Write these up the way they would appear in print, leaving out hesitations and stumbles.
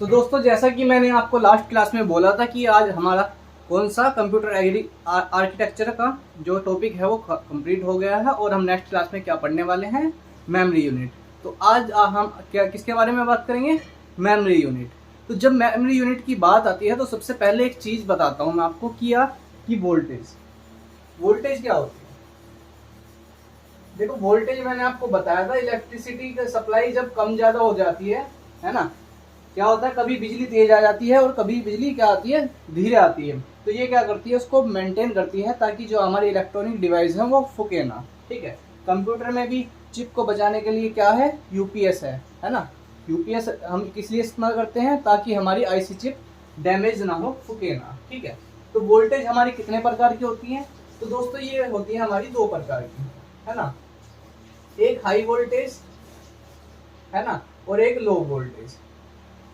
तो दोस्तों, जैसा कि मैंने आपको लास्ट क्लास में बोला था कि आज हमारा कौन सा कंप्यूटर आर्किटेक्चर का जो टॉपिक है वो कंप्लीट हो गया है और हम नेक्स्ट क्लास में क्या पढ़ने वाले हैं, मेमोरी यूनिट। तो आज हम क्या किसके बारे में बात करेंगे, मेमोरी यूनिट। तो जब मेमोरी यूनिट की बात आती है तो सबसे पहले एक चीज बताता हूँ मैं आपको कि वोल्टेज क्या होती है। देखो, वोल्टेज मैंने आपको बताया था, इलेक्ट्रिसिटी की सप्लाई जब कम ज्यादा हो जाती है ना, क्या होता है, कभी बिजली तेज आ जाती है और कभी बिजली क्या आती है, धीरे आती है। तो ये क्या करती है, उसको मेंटेन करती है ताकि जो हमारी इलेक्ट्रॉनिक डिवाइस है वो फूके ना। ठीक है, कंप्यूटर में भी चिप को बचाने के लिए क्या है, यूपीएस है ना। यूपीएस हम किस लिए इस्तेमाल करते हैं, ताकि हमारी आईसी चिप डैमेज ना हो, फूके ना। ठीक है, तो वोल्टेज हमारी कितने प्रकार की होती है, तो दोस्तों ये होती है हमारी दो प्रकार की, है ना। एक हाई वोल्टेज है ना, और एक लो वोल्टेज।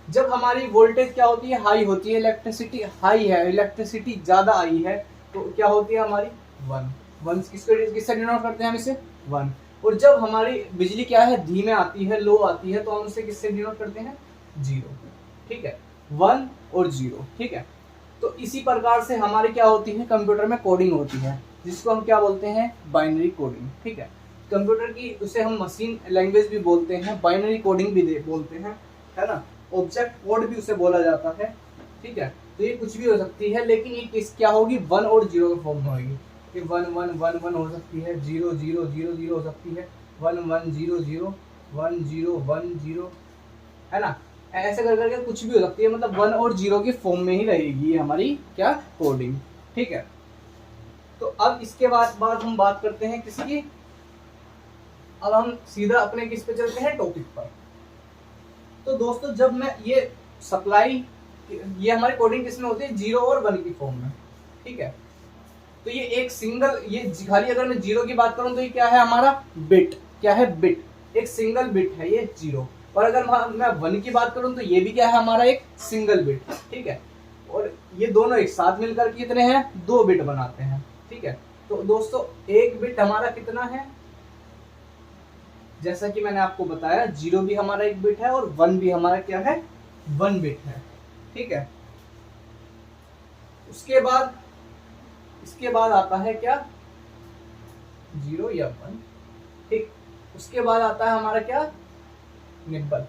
जब हमारी वोल्टेज क्या होती है, हाई होती है, इलेक्ट्रिसिटी हाई है, इलेक्ट्रिसिटी ज्यादा आई है, तो क्या होती है हमारी वन किससे डिनोट करते हैं हम इसे, वन। और जब हमारी बिजली क्या है, धीमे आती है, लो आती है, तो हम उसे किससे डिनोट करते हैं, जीरो। ठीक है, वन और जीरो। ठीक है, तो इसी प्रकार से हमारी क्या होती है, कंप्यूटर में कोडिंग होती है, जिसको हम क्या बोलते हैं, बाइनरी कोडिंग। ठीक है, कंप्यूटर की उसे हम मशीन लैंग्वेज भी बोलते हैं, बाइनरी कोडिंग भी बोलते हैं, है ना। ऑब्जेक्ट कोड भी उसे बोला जाता है। ठीक है, तो ये कुछ भी हो सकती है, लेकिन ये किस क्या होगी, वन और जीरो के फॉर्म में होगी। ये वन वन वन वन हो सकती है, जीरो जीरो जीरो जीरो हो सकती है, one one zero zero, one zero one zero, है ना। ऐसे कर करके कुछ भी हो सकती है, मतलब वन और जीरो के फॉर्म में ही रहेगी ये हमारी क्या, कोडिंग। ठीक है, तो अब इसके बाद हम बात करते हैं किसकी, अब हम सीधा अपने किस पे चलते हैं, टॉपिक पर। तो दोस्तों, जब मैं ये सप्लाई, ये हमारी कोडिंग किसमें होती है, जीरो और वन की फॉर्म में। ठीक है, तो ये एक सिंगल, ये खाली अगर मैं जीरो की बात करूं तो ये क्या है हमारा, बिट। क्या है, बिट, एक सिंगल बिट है ये जीरो। और अगर मैं वन की बात करूं तो ये भी क्या है हमारा, एक सिंगल बिट। ठीक है, और ये दोनों एक साथ मिलकर कितने हैं, दो बिट बनाते हैं। ठीक है, तो दोस्तों एक बिट हमारा कितना है, जैसा कि मैंने आपको बताया, जीरो भी हमारा एक बिट है और वन भी हमारा क्या है, वन बिट है। ठीक है, इसके बाद आता है क्या, जीरो या वन। ठीक, उसके बाद आता है हमारा क्या, निब्बल।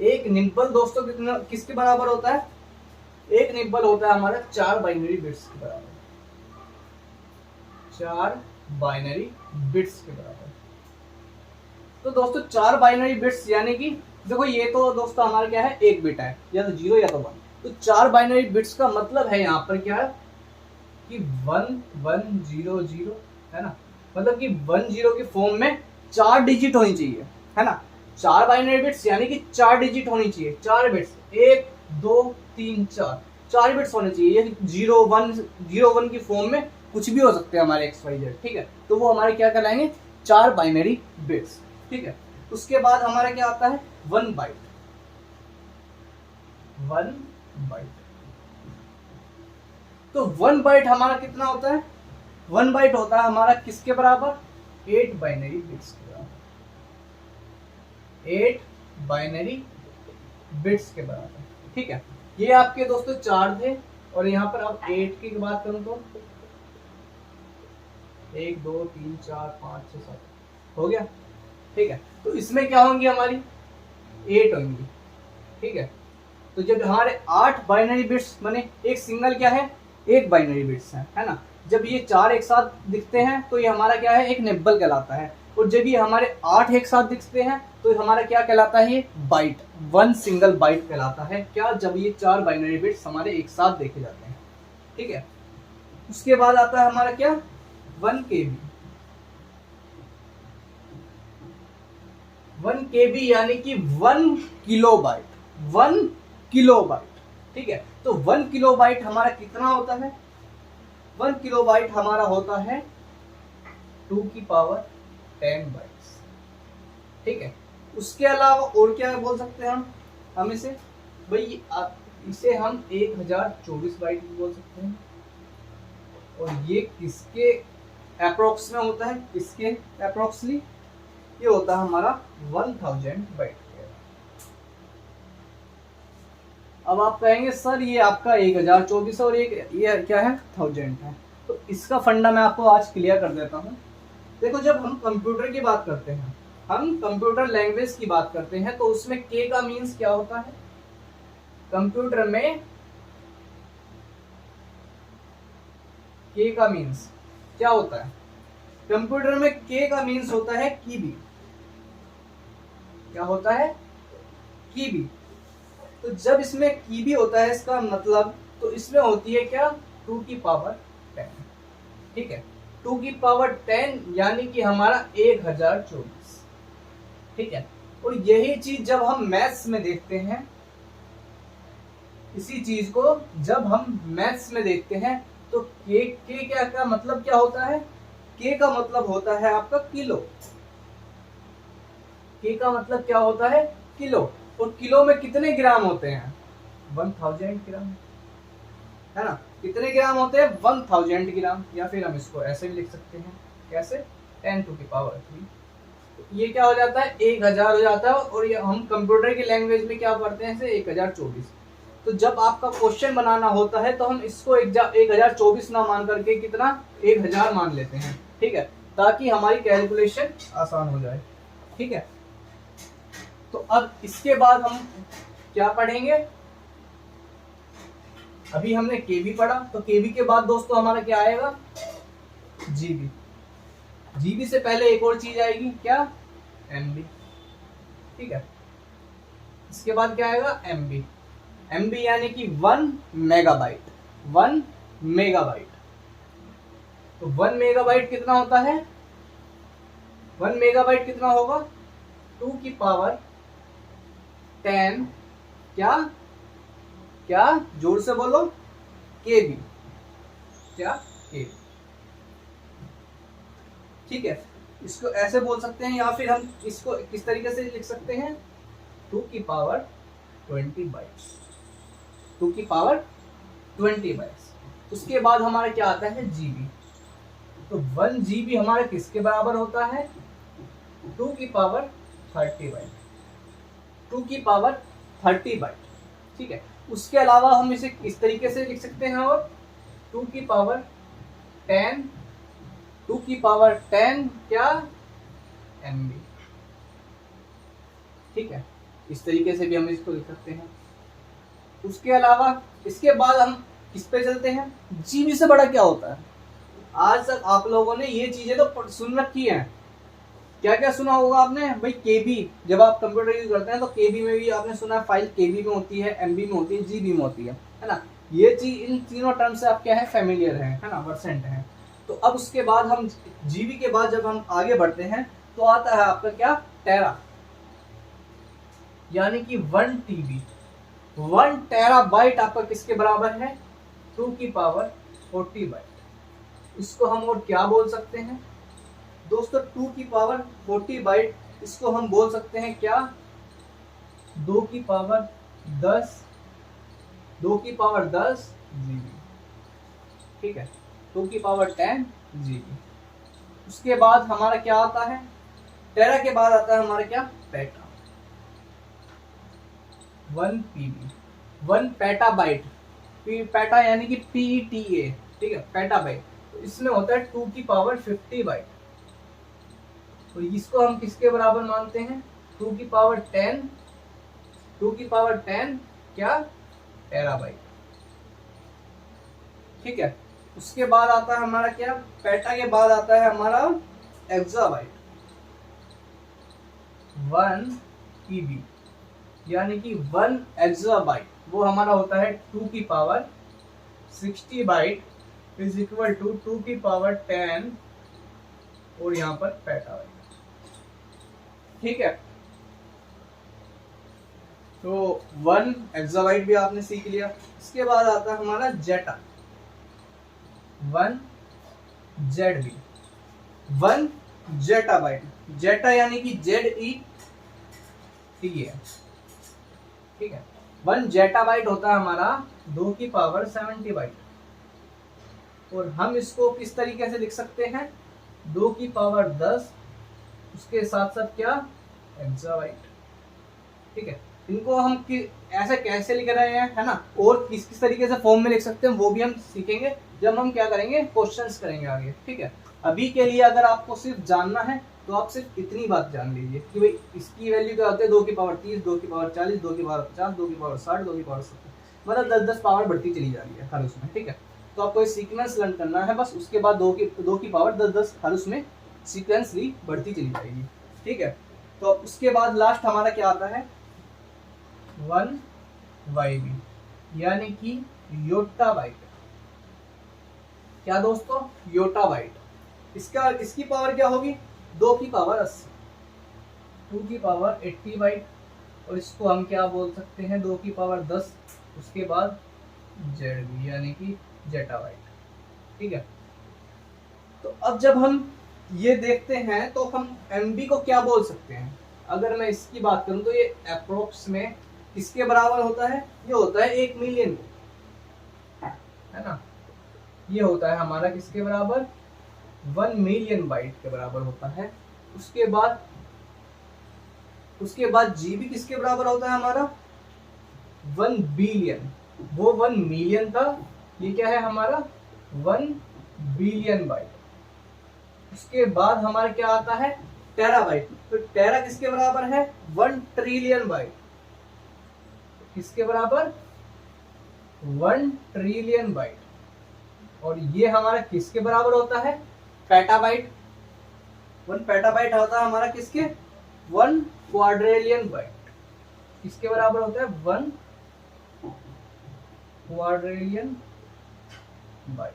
एक निब्बल दोस्तों कितना, किसके बराबर होता है, एक निब्बल होता है हमारा 4 बाइनरी बिट्स के बराबर, 4 बाइनरी बिट्स के बराबर। तो दोस्तों 4 बाइनरी बिट्स यानी कि देखो, ये तो दोस्तों हमारा क्या है, एक बिट है, या तो जीरो या तो वन। तो 4 बाइनरी बिट्स का मतलब है यहाँ पर क्या है, कि वन वन जीरो जीरो, है ना। मतलब कि वन जीरो के फॉर्म में 4 डिजिट होनी चाहिए, है ना। 4 बाइनरी बिट्स यानी कि 4 डिजिट होनी चाहिए, 4 बिट्स, 1 2 3 4, 4 बिट्स होने चाहिए। जीरो वन की फॉर्म में कुछ भी हो सकते हैं हमारे एक्स वाई जेड। ठीक है, तो वो हमारे क्या कहलाएंगे, 4 बाइनरी बिट्स। ठीक है, उसके बाद हमारा क्या आता है, वन बाइट। तो वन बाइट हमारा कितना होता है, वन बाइट होता है हमारा किसके बराबर, 8 बाइनरी बिट्स के बराबर, 8 बाइनरी बिट्स के बराबर। ठीक है, ये आपके दोस्तों 4 थे, और यहाँ पर अब 8 की बात करूं तो 1 2 3 4 5 6 7 हो गया। ठीक है, तो इसमें क्या होंगी हमारी, 8 होंगी। ठीक है, तो जब हमारे 8 बाइनरी बिट्स बने, एक सिंगल क्या है, एक बाइनरी बिट्स है ना। जब ये 4 एक साथ दिखते हैं तो ये हमारा क्या है, एक निब्बल कहलाता है। और जब ये हमारे 8 एक साथ दिखते हैं तो हमारा क्या कहलाता है, ये बाइट, वन सिंगल बाइट कहलाता है। क्या, जब ये 4 बाइनरी बिट्स हमारे एक साथ देखे जाते हैं। ठीक है, उसके बाद आता है हमारा क्या, 1 KB। 1 KB यानी कि 1 किलोबाइट, 1 किलोबाइट। ठीक है, तो 1 किलोबाइट हमारा कितना होता है, 1 किलोबाइट हमारा होता है 2 की पावर 10 बाइट्स। ठीक है, उसके अलावा और क्या बोल सकते हैं हम इसे, भाई इसे हम 1024 बाइट भी बोल सकते हैं। और ये किसके अप्रोक्स में होता है, किसके अप्रोक्सली, ये होता है हमारा 1000 बाइट के अब आप कहेंगे सर ये आपका 1024 और ये क्या है 1000 है। तो इसका फंडा मैं आपको आज क्लियर कर देता हूँ। देखो जब हम कंप्यूटर की बात करते हैं, हम कंप्यूटर लैंग्वेज की बात करते हैं, तो उसमें के का मीन्स क्या होता है? कंप्यूटर में के का मीन्स क्या होता है? कंप्यूटर में के का मीन्स होता है कीबी। क्या होता है? कीबी। तो जब इसमें कीबी होता है इसका मतलब, तो इसमें होती है क्या? 2 की पावर 10। ठीक है, 2 की पावर 10 यानी कि हमारा 1024। ठीक है, और यही चीज जब हम मैथ्स में देखते हैं, इसी चीज को जब हम मैथ्स में देखते हैं, तो के क्या का मतलब क्या होता है? के का मतलब होता है आपका किलो। के का मतलब क्या होता है? किलो। और किलो में कितने ग्राम होते हैं? 1000 ग्राम, है ना? कितने ग्राम होते हैं? 1000 ग्राम। या फिर हम इसको ऐसे भी लिख सकते हैं, कैसे? 10 टू की पावर 3। ये क्या हो जाता है? 1000 हो जाता है। और ये हम कंप्यूटर की लैंग्वेज में क्या पढ़ते हैं? इसे 1024। तो जब आपका क्वेश्चन बनाना होता है तो हम इसको 1024 ना मान करके कितना 1000 मान लेते हैं। ठीक है, ताकि हमारी कैलकुलेशन आसान हो जाए। ठीक है, तो अब इसके बाद हम क्या पढ़ेंगे? अभी हमने केबी पढ़ा, तो केबी के बाद दोस्तों हमारा क्या आएगा? जीबी। जीबी से पहले एक और चीज आएगी, क्या? एमबी। ठीक है, इसके बाद क्या आएगा? एमबी। एमबी यानी कि 1 मेगाबाइट। 1 मेगाबाइट। तो 1 मेगाबाइट कितना होता है? 1 मेगाबाइट कितना होगा? 2 की पावर 10 क्या? क्या? जोर से बोलो। केबी। क्या? केबी। ठीक है, इसको ऐसे बोल सकते हैं, या फिर हम इसको किस तरीके से लिख सकते हैं? 2 की पावर 20 बाइट्स। 2 की पावर 20 बाइट्स। उसके बाद हमारा क्या आता है? जीबी। तो 1 जीबी हमारा किसके बराबर होता है? 2 की पावर 30 बाइट। 2 की पावर 30 बाइट। ठीक है, उसके अलावा हम इसे किस तरीके से लिख सकते हैं? और 2 की पावर 10, 2 की पावर 10 क्या? एमबी। ठीक है, इस तरीके से भी हम इसको लिख सकते हैं। उसके अलावा इसके बाद हम किस पे चलते हैं? जीबी से बड़ा क्या होता है? आज तक आप लोगों ने ये चीजें तो सुन रखी हैं। क्या क्या सुना होगा आपने भाई? केबी। जब आप कंप्यूटर यूज करते हैं तो केबी में भी आपने सुना, फाइल केबी में होती है, एमबी में होती है, जीबी में होती है ना? ये चीज, इन तीनों टर्म से आप क्या है? फेमिलियर है ना? वर्सेंट है। तो अब उसके बाद हम जीबी के बाद जब हम आगे बढ़ते हैं तो आता है आपका क्या? टेरा, यानी कि 1 टीबी। 1 टेराबाइट आपका किसके बराबर है? 2 की पावर 40 बाइट। इसको हम और क्या बोल सकते हैं दोस्तों? 2 की पावर 40 बाइट, इसको हम बोल सकते हैं क्या? 2 की पावर 10। 2 की पावर 10 जीबी। ठीक है, 2 की पावर 10 जीबी। उसके बाद हमारा क्या आता है? टेरा के बाद आता है हमारा क्या? पेटा। 1 PB, 1 petabyte. पेटा यानी कि PETA। ठीक है, पेटाबाइट। तो इसमें होता है 2 की पावर 50 बाइट। तो इसको हम किसके बराबर मानते हैं? 2 की पावर 10। 2 की पावर 10 क्या? टेराबाइट। ठीक है, उसके बाद आता है हमारा क्या? पेटा के बाद आता है हमारा एक्साबाइट। 1 पीबी यानी कि 1 एक्साबाइट, वो हमारा होता है 2 की power 60 byte is equal to 2 की पावर 10 और यहाँ पर पेटाबाइट। ठीक है, तो 1 एक्साबाइट भी आपने सीख लिया। इसके बाद आता है हमारा जेटा। 1 जेड बी, 1 जेटाबाइट। जेटा यानी कि ZETA। ठीक है, 1 जेटाबाइट होता है हमारा 2 की पावर 70 बाइट। और हम इसको किस तरीके से लिख सकते हैं? 2 की पावर 10 उसके साथ साथ क्या? एक्साबाइट। ठीक है, इनको हम ऐसे कैसे लिख रहे हैं, है ना, और किस किस तरीके से फॉर्म में लिख सकते हैं वो भी हम सीखेंगे जब हम क्या करेंगे, क्वेश्चंस करेंगे आगे। ठीक है, अभी के लिए अगर आपको सिर्फ जानना है तो आप सिर्फ इतनी बात जान लीजिए कि भाई इसकी वैल्यू क्या होती है, 2 की पावर 30, 2 की पावर 40, 2 की पावर 50, 2 की पावर 60, 2 की पावर 70, मतलब 10-10 पावर बढ़ती चली जा रही है हर उसमें। ठीक है, तो आपको ये सीक्वेंस लर्न करना है बस, उसके बाद 2 की पावर 10-10 हर उसमें सीक्वेंसली बढ़ती चली जाएगी। ठीक है, तो उसके बाद लास्ट हमारा क्या आता है, 1/b, यानी कि योटा बाइट। क्या दोस्तों, योटा बाइट। इसकी पावर क्या होगी, 2 की पावर 80, 2 की पावर 80 बाइट, और इसको हम क्या बोल सकते हैं, 2 की पावर 10, उसके बाद जेड यानी कि जेटा बाइट। ठीक है, तो अब जब हम ये देखते हैं तो हम एमबी को क्या बोल सकते हैं। अगर मैं इसकी बात करूं तो ये अप्रोक्स में किसके बराबर होता है, ये होता है 1 मिलियन, है ना, ये होता है हमारा किसके बराबर, 1 मिलियन बाइट के बराबर होता है। उसके बाद जीबी किसके बराबर होता है हमारा, 1 बिलियन। वो 1 मिलियन था, ये क्या है हमारा 1 बिलियन बाइट। उसके बाद हमारा क्या आता है, टेराबाइट। तो टेरा किसके बराबर है, 1 ट्रिलियन बाइट। किसके बराबर, 1 ट्रिलियन बाइट। और ये हमारा किसके बराबर होता है, पेटाबाइट। 1 पेटाबाइट होता है हमारा किसके, 1 क्वाड्रिलियन बाइट। किसके बराबर होता है, 1 क्वाड्रिलियन बाइट।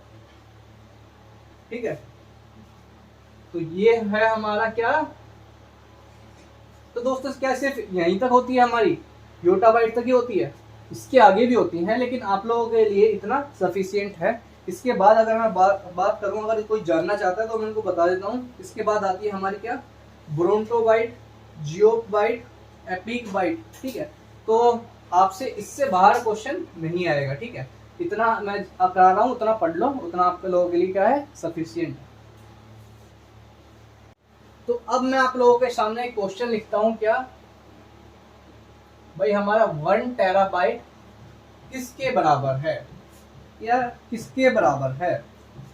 ठीक है, तो ये है हमारा क्या, तो दोस्तों क्या सिर्फ यहीं तक होती है हमारी, योटा बाइट तक ही होती है, इसके आगे भी होती हैं, लेकिन आप लोगों के लिए इतना सफिशियंट है। इसके बाद अगर मैं बात करूं, अगर कोई जानना चाहता है तो मैं उनको बता देता हूं। इसके बाद आती है हमारी क्या, brontobyte, geopbyte, epic byte. ठीक है, तो आपसे इससे बाहर क्वेश्चन नहीं आएगा। ठीक है, इतना मैं करा रहा हूं, उतना पढ़ लो, उतना आप लोगों के लिए क्या है, सफिशियंट है। तो अब मैं आप लोगों के सामने एक क्वेश्चन लिखता हूं, क्या भाई हमारा 1 टेराबाइट किसके बराबर है, या किसके बराबर है।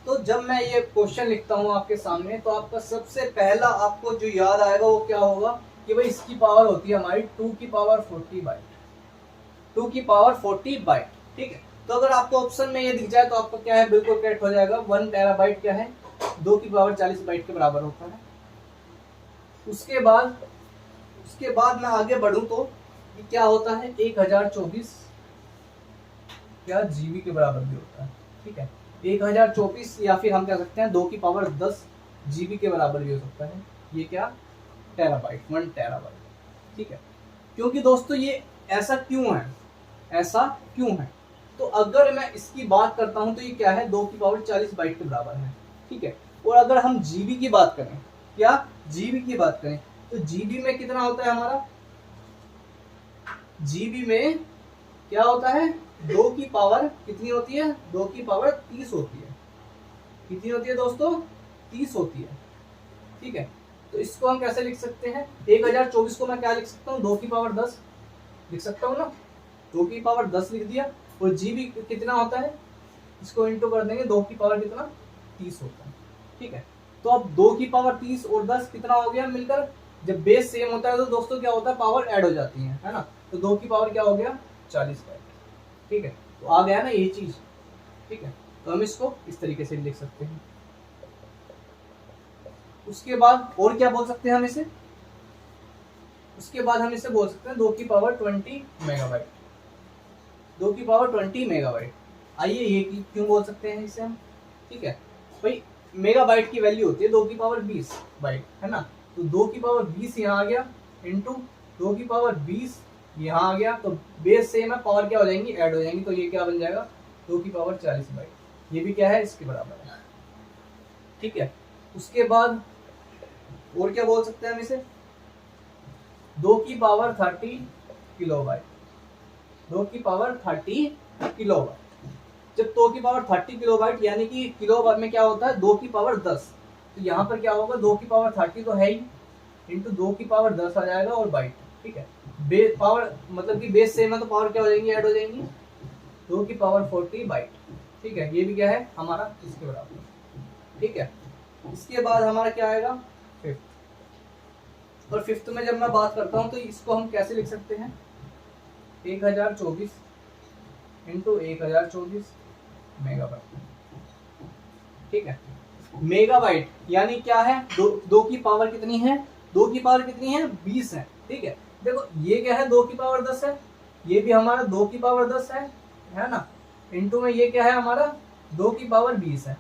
तो जब मैं ये क्वेश्चन लिखता हूं आपके सामने, तो आपका सबसे पहला आपको जो याद आएगा वो क्या होगा कि भाई इसकी पावर होती है हमारी 2 की पावर 40 बाइट, 2 की पावर 40 बाइट। ठीक है, तो अगर आपको ऑप्शन में ये दिख जाए तो आपका क्या है, बिल्कुल करेक्ट हो जाएगा। 1 टेराबाइट क्या है, 2 की पावर 40 बाइट के बराबर होता है। उसके बाद मैं आगे बढ़ूं तो क्या होता है, 1024 क्या जीबी के बराबर भी होता है। ठीक है, 1024, या फिर हम कह सकते हैं 2 की पावर 10 जीबी के बराबर भी हो सकता है। ये क्या, टेराबाइट, 1 टेराबाइट। ठीक है, क्योंकि दोस्तों ये ऐसा क्यों है, तो अगर मैं इसकी बात करता हूं तो ये क्या है, 2 की पावर 40 बाइट के बराबर है। ठीक है, और अगर हम जीबी की बात करें, क्या जीबी की बात करें, तो जीबी में कितना होता है हमारा, जीबी में क्या होता है, 2 की पावर कितनी होती है, 2 की पावर 30 होती है। कितनी होती है दोस्तों, 30 होती है। ठीक है, तो इसको हम कैसे लिख सकते हैं, 1024 को मैं क्या लिख सकता हूँ, 2 की पावर 10 लिख सकता हूँ ना, 2 की पावर 10 लिख दिया। और जीबी कितना होता है, इसको इंटू कर देंगे, 2 की पावर कितना, 30 होता है। ठीक है, तो अब 2 की पावर 30 और 10 कितना हो गया मिलकर, जब बेस सेम होता है तो दोस्तों क्या होता है, पावर ऐड हो जाती है ना, तो 2 की पावर क्या हो गया, 40 बाइट। ठीक है, तो आ गया ना ये चीज। ठीक है, तो हम इसको इस तरीके से लिख सकते हैं। उसके बाद और क्या बोल सकते हैं हम इसे, उसके बाद हम इसे बोल सकते हैं 2 की पावर 20 मेगाबाइट, 2 की पावर 20 मेगाबाइट। आइए ये क्यों बोल सकते हैं इसे हम। ठीक है भाई, मेगाबाइट की वैल्यू होती है 2 की पावर 20 बाइट, है ना, तो 2 की पावर 20 यहाँ आ गया, इंटू 2 की पावर 20 यहाँ आ गया, तो बेस सेम है, पावर क्या हो जाएंगी, ऐड हो जाएंगी, तो ये क्या बन जाएगा, 2 की पावर 40 बाइट। ये भी क्या है, इसके बराबर है। ठीक है, उसके बाद और क्या बोल सकते हैं हम इसे, 2 की पावर 30 किलोबाइट, 2 की पावर 30 किलोबाइट। जब 2 की पावर 30 किलोबाइट, यानी कि किलोबाइट में क्या होता है, 2 की पावर 10, तो यहाँ पर क्या होगा, 2 की पावर 30 तो है ही, इंटू 2 की पावर 10 आ जाएगा और बाइट। ठीक है, बेस पावर मतलब कि बेस सेम है तो पावर क्या हो जाएंगी, ऐड हो जाएंगी, 2 की पावर 40 बाइट। ठीक है, ये भी क्या है हमारा इसके बराबर। ठीक है, इसके बाद हमारा क्या आएगा फिफ्थ। और फिफ्थ में जब मैं बात करता हूं तो इसको हम कैसे लिख सकते हैं, 1024 इंटू 1024 मेगाबाइट। ठीक है, मेगाबाइट यानी क्या है, दो की पावर कितनी है, 2 की पावर कितनी है 20 है। ठीक है, देखो ये क्या है 2 की पावर 10 है, ये भी हमारा 2 की पावर 10 है ना, इंटू में ये क्या है हमारा 2 की पावर 20 है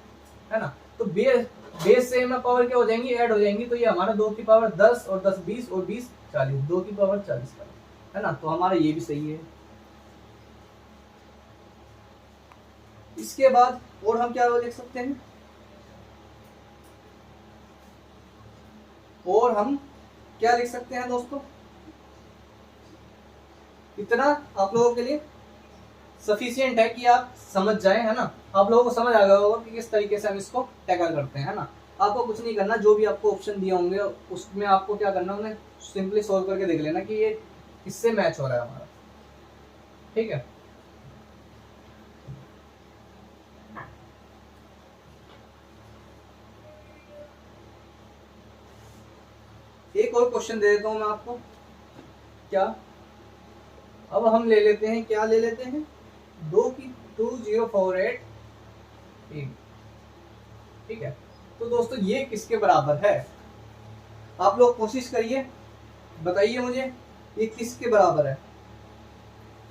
ना। तो बेस से में पावर क्या हो जाएंगी, ऐड हो जाएंगी, तो ये हमारा 2 की पावर 10 और 10 20 और 20 40, 2 की पावर 40 है ना। तो हमारा ये भी सही है। इसके बाद और हम क्या लिख सकते हैं, और हम क्या लिख सकते हैं दोस्तों, इतना आप लोगों के लिए सफिशिएंट है कि आप समझ जाए, है ना। आप लोगों को समझ आ गया होगा कि किस तरीके से हम इसको टैकल करते हैं, है ना। आपको कुछ नहीं करना, जो भी आपको ऑप्शन दिए होंगे उसमें आपको क्या करना, उन्हें सिंपली सोल्व करके देख लेना कि ये किससे मैच हो रहा है हमारा। ठीक है, एक और क्वेश्चन दे देता हूं मैं आपको। क्या, अब हम ले लेते हैं, क्या ले लेते हैं, 2 की 2048। ठीक है, तो दोस्तों ये किसके बराबर है, आप लोग कोशिश करिए, बताइए मुझे ये किसके बराबर है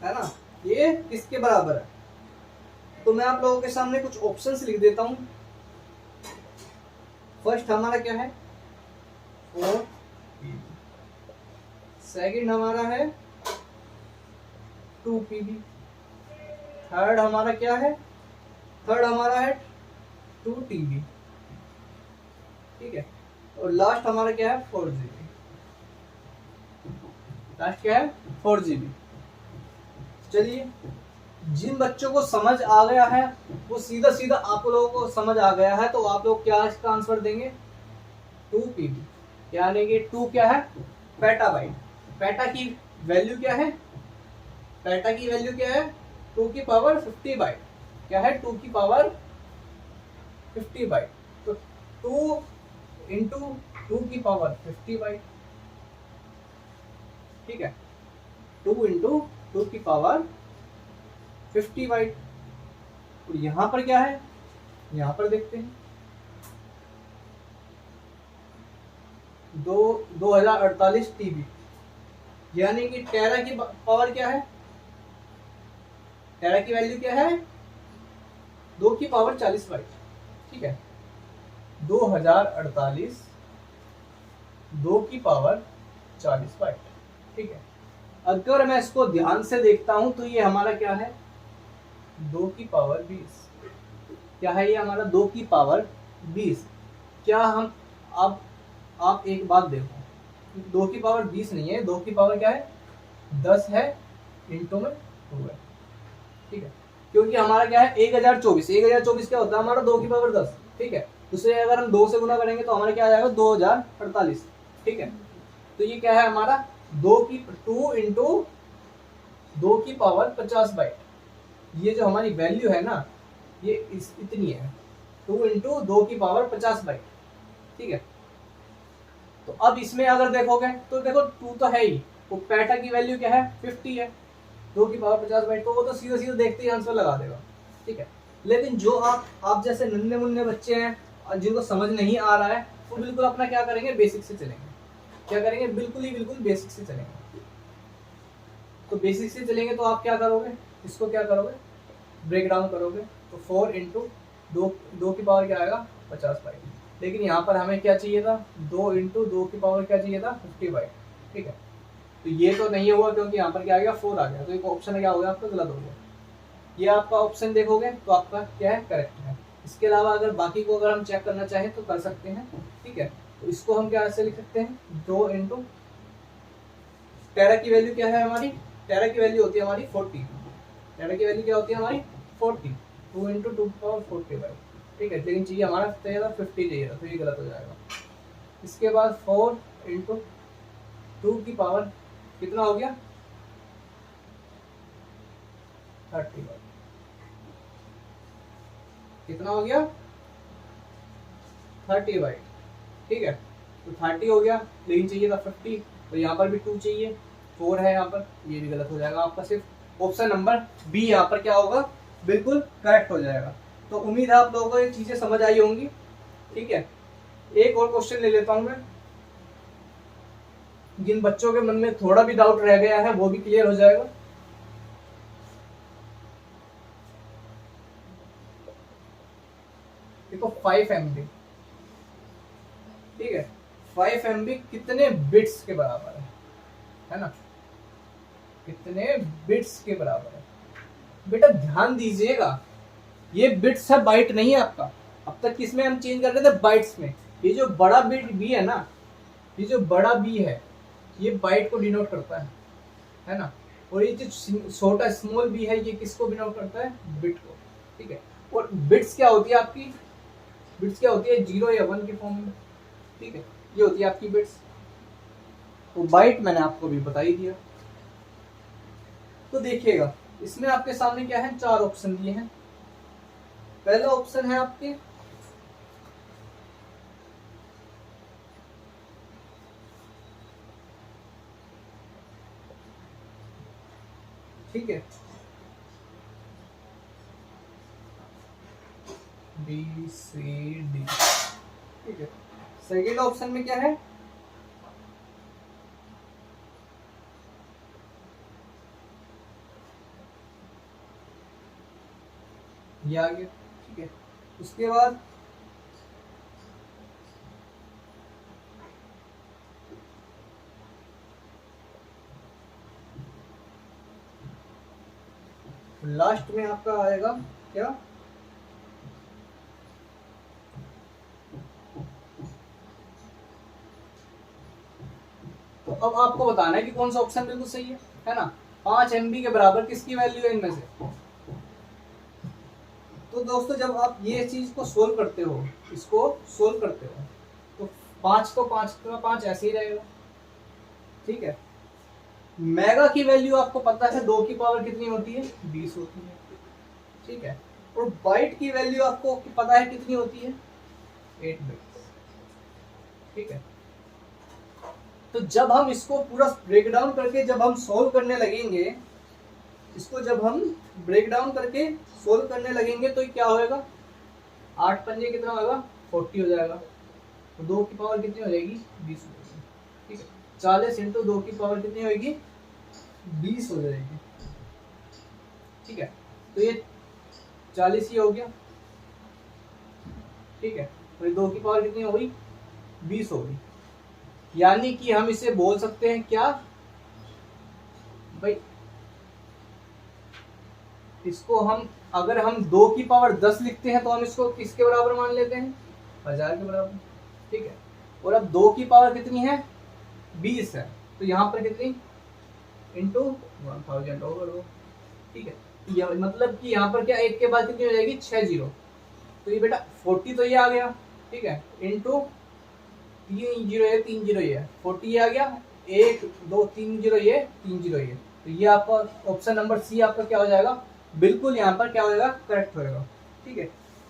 ना, ये किसके बराबर है। तो मैं आप लोगों के सामने कुछ ऑप्शंस लिख देता हूं। फर्स्ट हमारा क्या है 4 PB, सेकंड हमारा है 2 PB, थर्ड हमारा क्या है, थर्ड हमारा है 2 TB। ठीक है, और लास्ट हमारा क्या है 4 GB। लास्ट क्या है 4 GB। चलिए, जिन बच्चों को समझ आ गया है वो सीधा सीधा आप लोगों को समझ आ गया है, तो आप लोग क्या इसका आंसर देंगे 2 PB, यानी कि 2 क्या है पेटाबाइट। पेटा की वैल्यू क्या है, पेटा की वैल्यू क्या है 2 की पावर 50 बाइट। क्या है 2 की पावर 50 बाइट, तो 2 इंटू 2 की पावर 50 बाइट। ठीक है, 2 इंटू 2 की पावर 50 बाइट। और यहां पर क्या है, यहां पर देखते हैं 2048 TB, यानी कि टेरा की पावर क्या है, टेरा की वैल्यू क्या है 2 की पावर 40 बाइट। ठीक है, 2048 2 की पावर 40 बाइट। ठीक है, अगर मैं इसको ध्यान से देखता हूं तो ये हमारा क्या है 2 की पावर 20। क्या है ये हमारा 2 की पावर 20। क्या हम, अब आप एक बात देखो, 2 की पावर 20 नहीं है, 2 की पावर क्या है 10 है, इंटू में 2 है। ठीक है, क्योंकि हमारा क्या है 1024, 1024 क्या होता है हमारा 2 की पावर 10। ठीक है, दूसरे अगर हम 2 से गुना करेंगे तो हमारा क्या आ जाएगा 2048। ठीक है, तो ये क्या है हमारा 2 इंटू 2 की पावर 50 बाइट। ये जो हमारी वैल्यू है ना, ये इतनी है 2 इंटू 2 की पावर 50 बाइट। ठीक है, तो अब इसमें अगर देखोगे तो देखो 2 तो है ही, वो पेटा की वैल्यू क्या है 50 है, 2 की पावर 50 बाइट, तो वो तो सीधा सीधा देखते ही आंसर लगा देगा। ठीक है, लेकिन जो आप जैसे नन्हे मुन्ने बच्चे हैं जिनको समझ नहीं आ रहा है, वो बिल्कुल अपना क्या करेंगे बेसिक से चलेंगे। क्या करेंगे, बिल्कुल ही बिल्कुल बेसिक से चलेंगे। तो बेसिक से चलेंगे तो आप क्या करोगे, इसको क्या करोगे ब्रेक डाउन करोगे, तो 4 इंटू 2 की पावर क्या आएगा 50 बाइट। लेकिन यहाँ पर हमें क्या चाहिए था 2 इंटू 2 की पावर क्या चाहिए था 50 बाइट। ठीक है, तो ये तो नहीं हुआ क्योंकि यहाँ पर क्या आ गया 4 आ गया, तो एक ऑप्शन क्या हो गया आपका गलत हो गया। ये आपका ऑप्शन देखोगे तो आपका क्या है करेक्ट है। इसके अलावा अगर बाकी को अगर हम चेक करना चाहें तो कर सकते हैं। ठीक है, तो इसको हम क्या ऐसे लिख सकते हैं 2 इंटू टेरा की वैल्यू क्या है हमारी, टेरा की वैल्यू होती है हमारी 40। टेरा की वैल्यू क्या होती है हमारी 40, 2 इंटू 2 पावर 40 बाई। ठीक है, लेकिन चाहिए हमारा चाहिए था 50 चाहिए था, तो ये गलत हो जाएगा। इसके बाद 4 इंटू 2 की पावर कितना हो गया 30 बाइट। कितना हो गया 30 बाइट। ठीक है, तो 30 हो गया, लेकिन चाहिए था 50, तो यहाँ पर भी 2 चाहिए, 4 है यहाँ पर, ये भी गलत हो जाएगा आपका। सिर्फ ऑप्शन नंबर बी यहाँ पर क्या होगा, बिल्कुल करेक्ट हो जाएगा। तो उम्मीद है आप लोगों को ये चीजें समझ आई होंगी। ठीक है, एक और क्वेश्चन ले लेता हूं मैं, जिन बच्चों के मन में थोड़ा भी डाउट रह गया है वो भी क्लियर हो जाएगा। देखो 5 MB, ठीक है, 5 MB कितने बिट्स के बराबर है ना, कितने बिट्स के बराबर है। बेटा ध्यान दीजिएगा, ये बिट्स है, बाइट नहीं है आपका। अब तक किसमें हम चेंज कर रहे थे, बाइट्स में। ये जो बड़ा बिट बी है ना, ये जो बड़ा बी है ये बाइट को डिनोट करता है ना, और ये जो छोटा स्मॉल बी है ये किसको डिनोट करता है, बिट को। ठीक है, और बिट्स क्या होती है आपकी, बिट्स क्या होती है 0 या 1 के फॉर्म में। ठीक है, ये होती है आपकी बिट्स। तो बाइट मैंने आपको भी बता ही दिया। तो देखिएगा इसमें आपके सामने क्या है, 4 ऑप्शन दिए हैं। पहला ऑप्शन है आपके ठीक है बी सी डी। ठीक है, सेकेंड ऑप्शन में क्या है, ये आ गया। ठीक है, उसके बाद लास्ट में आपका आएगा क्या, तो अब आपको बताना है कि कौन सा ऑप्शन बिल्कुल सही है ना। 5 MB के बराबर किसकी वैल्यू है इनमें से। तो दोस्तों जब आप ये चीज को सोल्व करते हो, इसको सोल्व करते हो, तो 5 को 5 का 5 ऐसे ही रहेगा। ठीक है, मेगा की वैल्यू आपको पता है 2 की पावर कितनी होती है, 20 होती है। ठीक है, और बाइट की वैल्यू आपको पता है कितनी होती है, 8 बिट्स। ठीक है, तो जब हम इसको पूरा ब्रेक डाउन करके जब हम सोल्व करने लगेंगे, इसको जब हम ब्रेक डाउन करके सोल्व करने लगेंगे तो क्या होएगा, 8 पंजे कितना होगा, 40 हो जाएगा। तो 2 की पावर कितनी हो जाएगी, 20 हो जाएगी। ठीक है, 40 इंटू 2 की पावर कितनी होगी, 20 हो जाएगी। ठीक है, तो ये 40 ही हो गया। ठीक है, तो 2 की पावर कितनी हो गई, 20 हो गई। यानी कि हम इसे बोल सकते हैं क्या भाई, इसको हम अगर हम 2 की पावर 10 लिखते हैं तो हम इसको किसके बराबर मान लेते हैं, 1000 के बराबर। ठीक है, और अब 2 की पावर कितनी है, 20 है, तो यहाँ पर कितनी इंटू 1000 होगा। ठीक है, ये मतलब कि यहाँ पर क्या एक के बाद कितनी हो जाएगी, 6 जीरो। तो ये बेटा 40 तो ये आ गया। ठीक है, इंटू 3 जीरो ये 3 जीरो ये 40 ये आ गया, 1 2 3 जीरो ये 3 जीरो ये। तो ये आपका ऑप्शन नंबर सी आपका क्या हो जाएगा, बिल्कुल यहाँ पर क्या होगा, करेक्ट होएगा। ठीक है,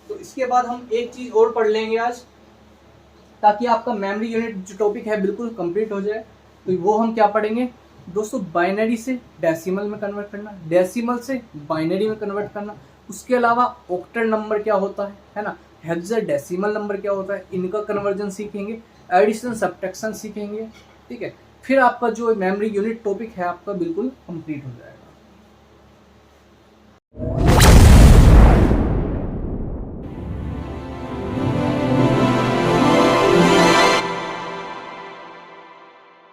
तो इसके बाद हम एक चीज और पढ़ लेंगे आज, ताकि आपका मेमोरी यूनिट जो टॉपिक है बिल्कुल कंप्लीट हो जाए। तो वो हम क्या पढ़ेंगे दोस्तों, बाइनरी से डेसिमल में कन्वर्ट करना, डेसिमल से बाइनरी में कन्वर्ट करना। उसके अलावा ऑक्टल नंबर क्या होता है ना, हेक्साडेसिमल नंबर क्या होता है, इनका कन्वर्जन सीखेंगे, एडिशन सब्ट्रैक्शन सीखेंगे। ठीक है, फिर आपका जो मेमोरी यूनिट टॉपिक है आपका बिल्कुल कंप्लीट हो जाएगा।